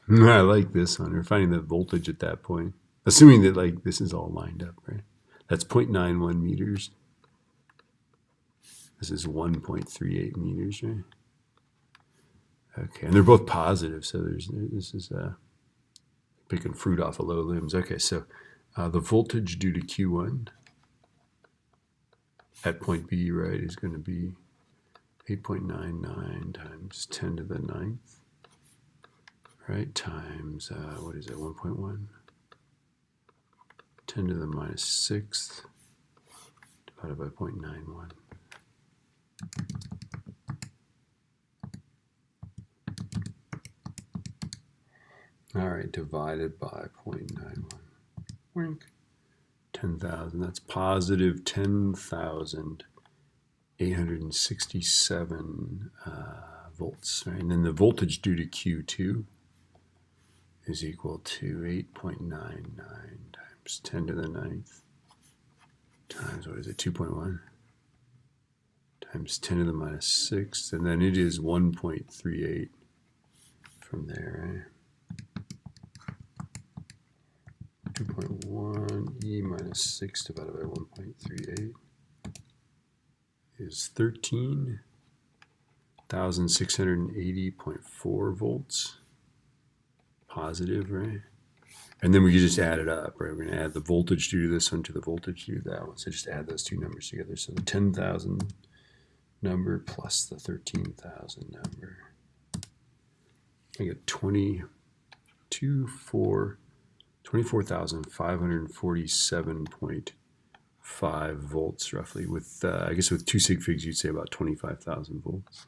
I like this one. We're finding the voltage at that point. Assuming that like this is all lined up, right? That's 0.91 meters. This is 1.38 meters, right? Okay, and they're both positive, so this is picking fruit off of low limbs. Okay, so the voltage due to Q1 at point B, right, is going to be 8.99 times 10 to the 9th, right, times, what is it, 1.1? 10 to the minus 6th divided by 0.91. All right, divided by 0.91. Wink. 10,000. That's positive 10,867 volts. Right? And then the voltage due to Q2 is equal to 8.99 times 10 to the 9th times, what is it, 2.1 times 10 to the minus 6th. And then it is 1.38 from there, right? 2.1 e minus 6 divided by 1.38 is 13,680.4 volts. Positive, right? And then we can just add it up, right? We're going to add the voltage due to this one to the voltage due to that one. So just add those two numbers together. So the 10,000 number plus the 13,000 number. I get 24,547.5 volts roughly. With I guess with two sig figs, you'd say about 25,000 volts.